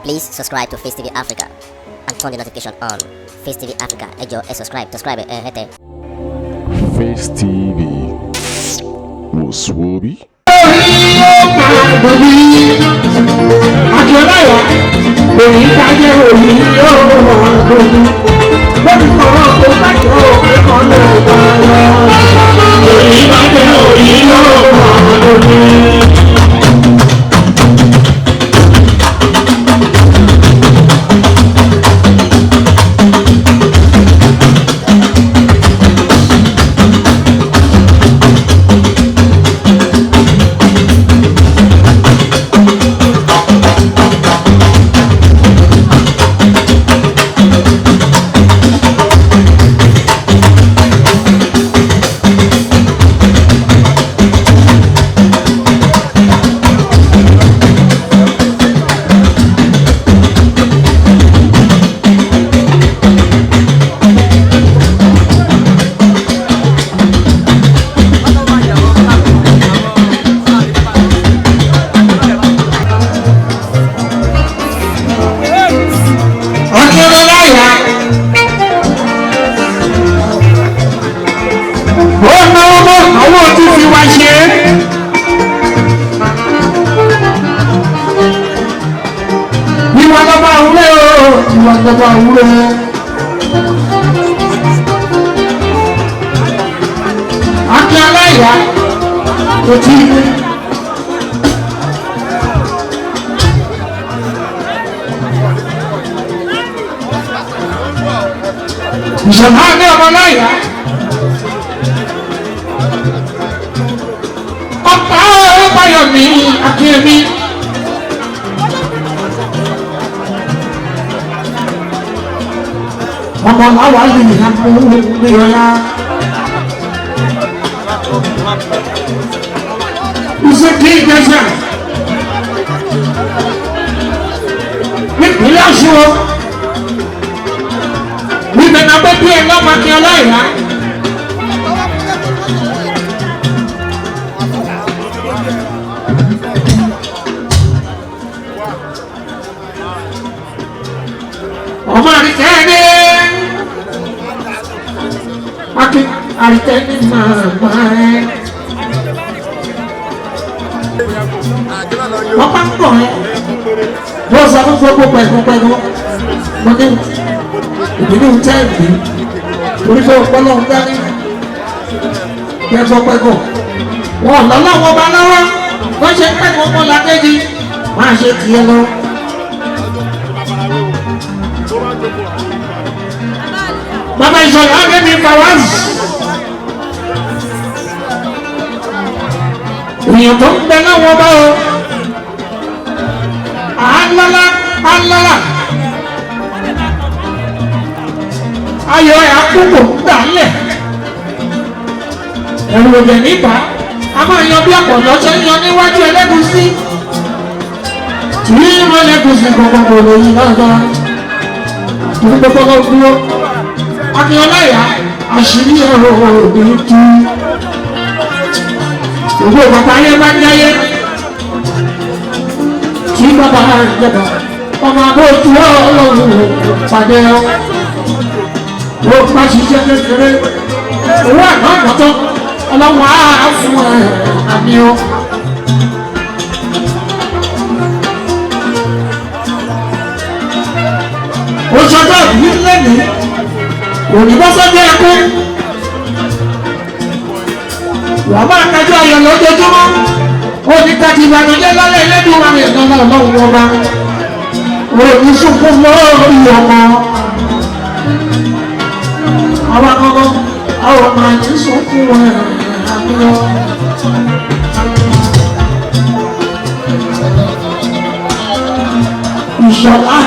Please subscribe to Face TV Africa and turn the notification on. Face TV Africa, ẹ jọ̀ọ́ subscribe, hete. Face TV was Swoby. Ìṣọ̀lá ọmọláyà ọ̀pá ọ̀páyọ̀mí akínyẹmí ọmọ làwọn àlùmí àmúlẹ̀yọ̀lá iṣẹ́ kí ìgbésẹ̀ nípínlẹ̀ Ọ̀ṣun. Na bẹ́bí ẹ̀ lọ́mọ kí ọláìlá. Ọmọ àrìtẹ́ni àrìtẹ́ni màmá ẹ̀. Wọ́n bá ń pọ̀ ẹ́. Wọ́n sọ fún gbogbo pẹ̀lú. Mo ní ìdílé ń tẹ́ ìdí oríṣi ọpọlọ ń dání pẹ́kọ̀pẹ́kọ̀ wọn lọ́lọ́wọ́ bá lọ́wọ́ wọ́n ṣe pẹ́kọ̀ pọ̀ lákẹ́jì máa ṣe tiẹ̀ lọ. Bàbá ìṣọ̀lá Adémi Fawaz èèyàn tó ń bẹ láwọn bá o àálọ́lá ayọ̀ ẹ̀ àkókò dálẹ̀ ẹ̀rù òjẹ̀ nípa a máa yan bí àpọ̀lọ́ ṣe ń yan níwájú ẹlẹ́gùsí tí wọ́n ẹlẹ́gùsí gbogbo kò lè yí lọ́dọ̀ tó gbogbo kò dúró akínyọláyà àṣírí ẹ̀rọ òbí tú gbogbo bàbá ayé bá ń jáyé tí bàbá ìjọba ọmọ abóòtú ọlọ́run pàdé ọ. Ó bá ṣiṣẹ́ kékeré owó àná àgbọ̀tọ́ ọlọ́wọ́ á fún ẹ̀ àmì o. Ó ṣọjọ́ ìlú lẹ́nìí òyìnbó sọ́jọ́ ẹkú wọ́n máa kájú ayọ̀ lójoojúmọ́ ó ní kájú ìbànújẹ́ lálẹ́ ẹlẹ́dùn wa rẹ̀ lọ́wọ́ ọlọ́run ọba òní sunkún lórí ọmọ. Àwọn akọ́kọ́ àwọn máa ń sọ fún wọn àbúrò. Ìṣọ̀lá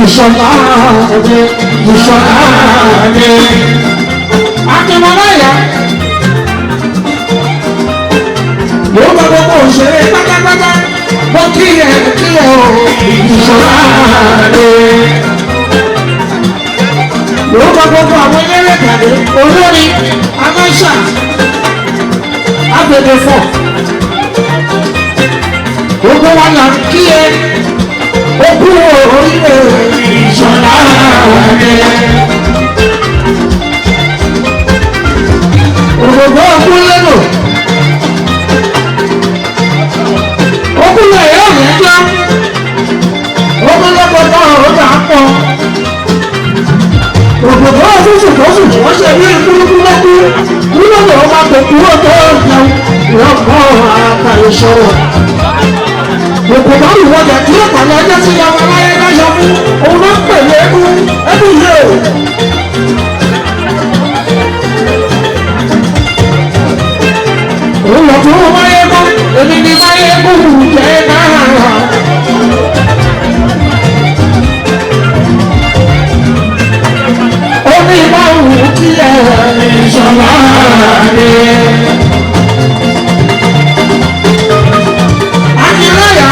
ìṣọ̀lá mi ìṣọ̀lá mi. Akínmọ́láyà yóò bá gbogbo òṣèré pátápátá bó kíyè o ìṣọ̀lá mi. Yóò bá gbogbo àwọn eléré ìtàgé olórin amáṣà agbègbèfọ̀ gbogbo wa là ń kíyè okú orílẹ̀ ìṣọ̀lá mi. Ògbògbò okú lẹ́nu okú lẹ́yìn ọ̀rẹ́ jẹ́ okú lọ́gbọ̀dọ̀ ọ̀rọ̀ àpọ̀ ògbògbò ọ̀fíìsì tó sì wọ́n ṣe bí kúlúkúlọ́kú kúlọ́dọ̀ ọba tó kúrò tó jẹun lọ́gbọ̀ àkàìṣọ́wọ̀. Gbogbo bá mi wọjà tí ọ̀pọ̀ lọ́jọ́ sí ọmọ aláyé lọ́jọ́ fún òun ló ń pè ní ẹbí yìí o. Òun lọ fún wáyé kọ́, èmi ni wáyé kó wù jẹ́ náà. Omi bá wù kí ẹ ìṣọ̀lá mi. Akínláyà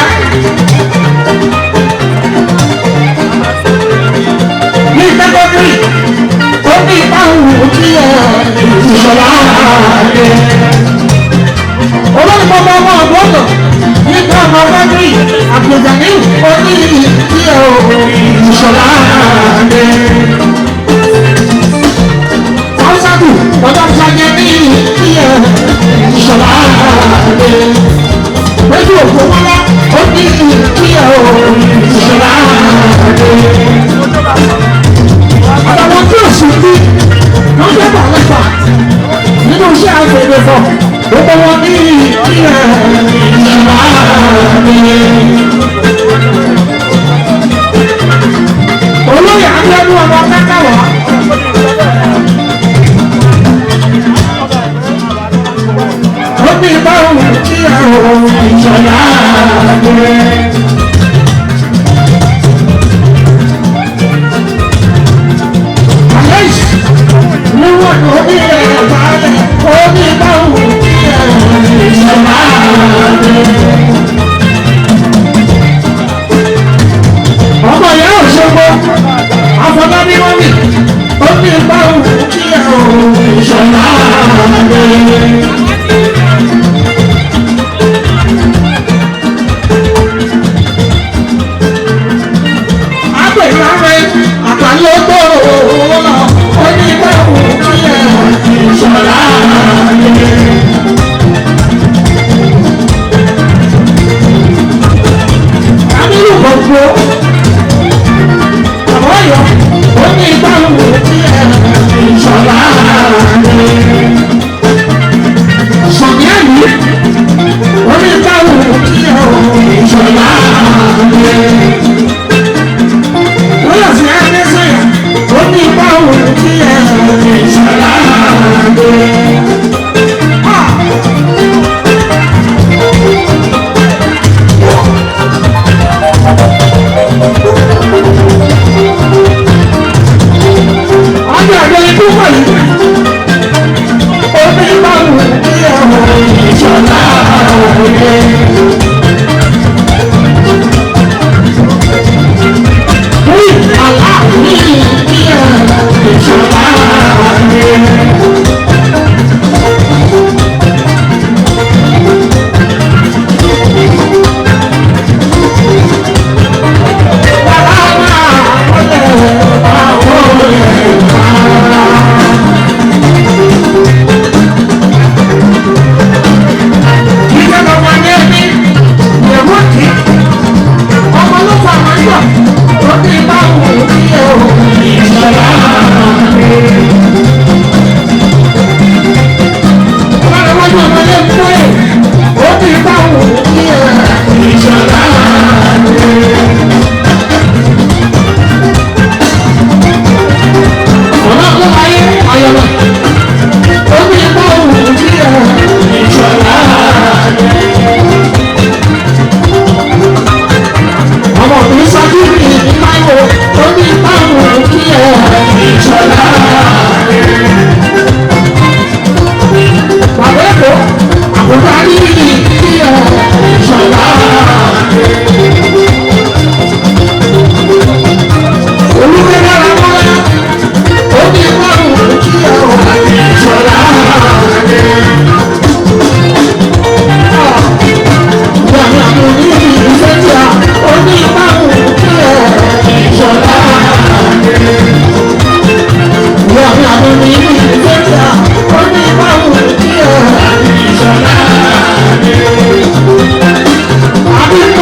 ní sẹ́kọ̀tìrì omi bá wù kí ẹ ìṣọ̀lá mi. Olórí bàbá ọmọ ọgbọ́dọ̀ nígbà ọmọ fẹ́tìrì àgbèjàní omi kí ẹ ìṣọ̀lá mi. Fáṣádù ọjọ́ ìṣàjẹ́ ní ìyẹ̀ ìṣọ̀lá mi. Méjì òkú wọ́lá ó ní ìyẹ̀ ìṣọ̀lá mi. Àtàwọn tí ò sí bí wọ́n jẹ́ bàlẹ́fà nínú iṣẹ́ àgbègbè fọ̀ gbogbo wọn ní ìyẹ̀ ìṣọ̀lá mi. Olóyè Adéọdún ọmọ Kákáwá. Omi báwo kí àwọn ìṣọ̀lá mi. Àlẹ́sì ní wọ́n ní omi rẹ̀ balẹ̀. Omi báwo kí àwọn ìṣọ̀lá mi. Ọmọ ìyá Òṣogbo Afọlábí mọ́mì. Omi báwo kí àwọn ìṣọ̀lá mi. Àpàlọ́gbọ̀ onígbàwò kílẹ̀ ìṣọ̀lá mi. Amílù gbogbo àwọ̀yọ̀ onígbàwò kílẹ̀ ìṣọ̀lá mi. Sọ̀mí àmì onígbàwò kílẹ̀ ìṣọ̀lá mi. Lọ́yọ̀sí Adésanya ó ní báwo kí ẹ ìṣọ̀lá mi. Ọjọ́ àjọ ikú pẹ̀lú ó ní báwo kí ẹ ìṣọ̀lá mi.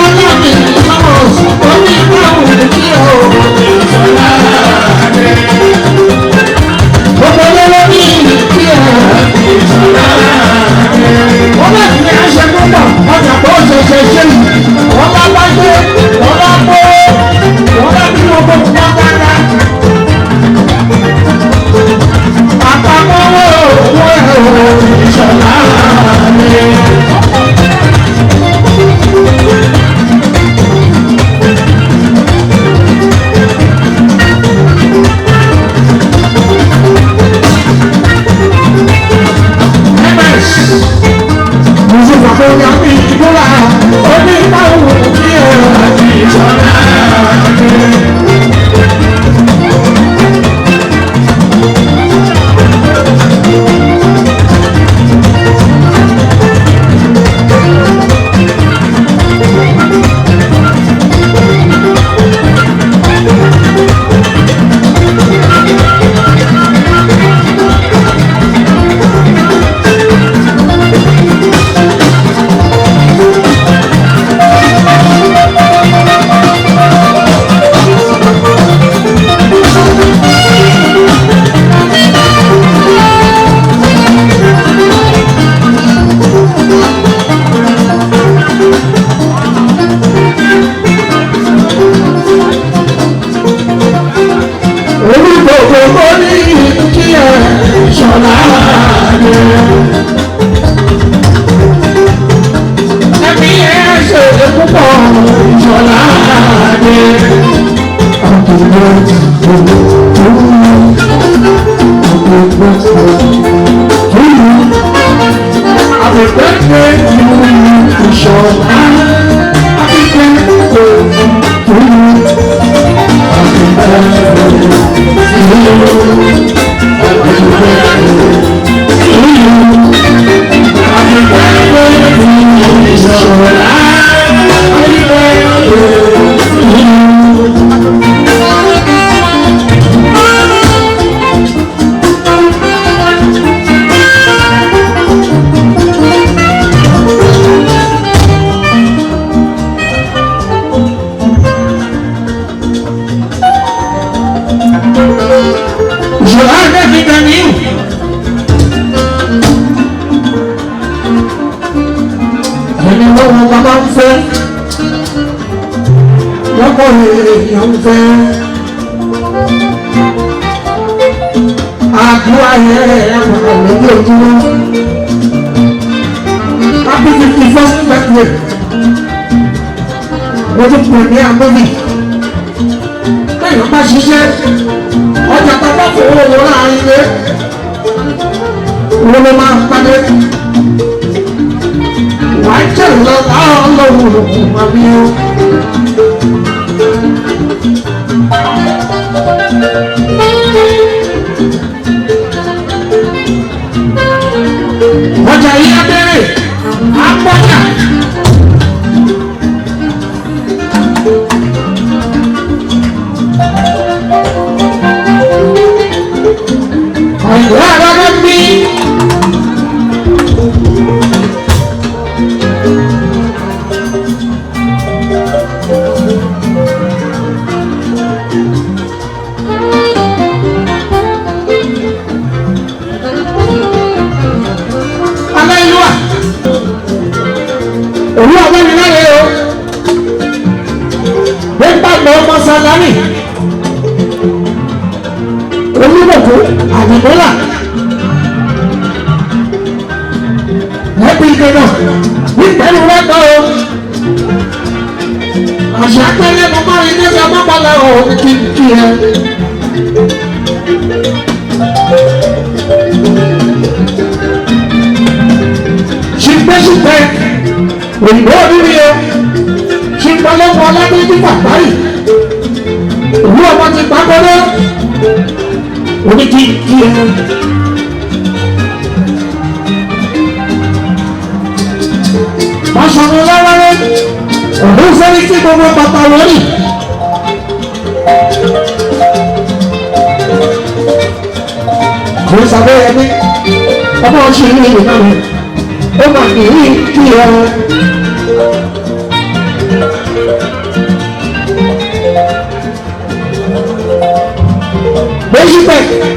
Bọ́lá mi lọ́wọ́ orí báwo kí o ìṣọ̀lá rẹ̀. Gbogbo lọ́wọ́ ní kí o ìṣọ̀lá rẹ̀. Wọ́n bá ti ní aṣẹ púpọ̀ ọjà tó ṣẹṣẹ ṣe yìí. Wọ́n bá bá gbé wọ́n bá kó wọ́n bá bí wọ́n kó fún wọn dáadáa. Àpapọ̀ owó ẹ̀rọ ìṣọ̀lá rẹ̀. Bóyá bí ìdúrà oníbàwò kí o àti ìṣọ̀lá rẹ̀.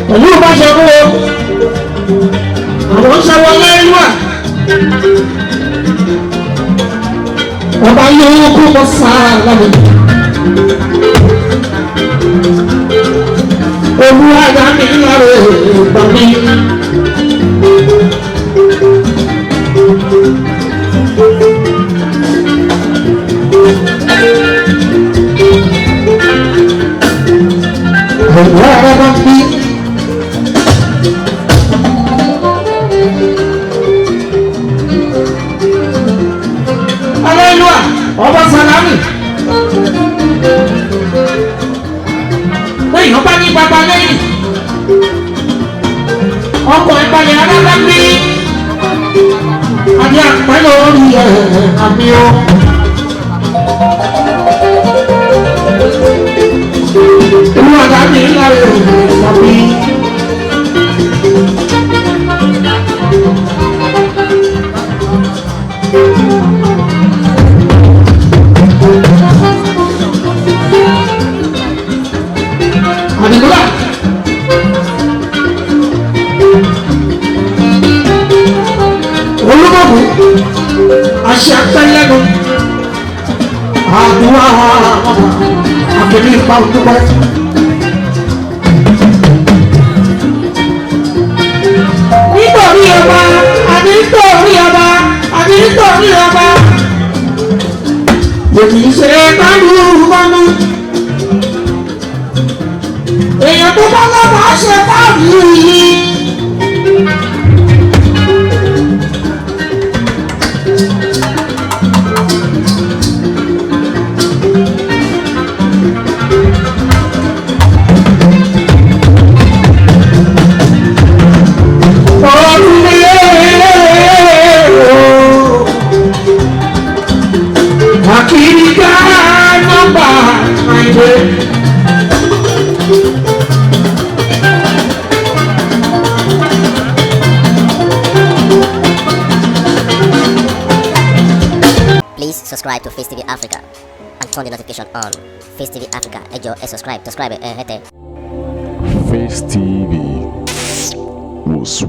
pẹ̀lú ìbáṣepọ̀ àwọn ṣẹ́wọ́ lẹ́yìn wà. Ọba yóò kú mọ́ sáà lọ́wọ́. Olúwadá mi lọ́rọ̀ ìgbà mi. Olúwadá bá mi. Aleluya, ọba Salami. Èèyàn bá ní bàbá lẹ́yìn ọkọ̀ ìpalẹ̀ alábàgbé àti àpẹẹrẹ orí àmì o. Inú àgbà mi ń láre ìpàbí. Àdìgbòlá. Olúmọ̀bù àṣẹ àpẹlẹ́nu àdúrà àbẹ̀lẹ̀ ìpa òdúpẹ́. Nítorí ọba àti nítorí ọba àti nítorí ọba èmi ṣe kánú. Èèyàn tó bá lọ́wọ́ ṣe báàbí yìí. Akirika nọ́mbà àìdè. Please subscribe to Face TV Africa and turn the notification on. Face TV Africa, ẹ jọ̀ọ́ ẹ subscribe hete. Face TV was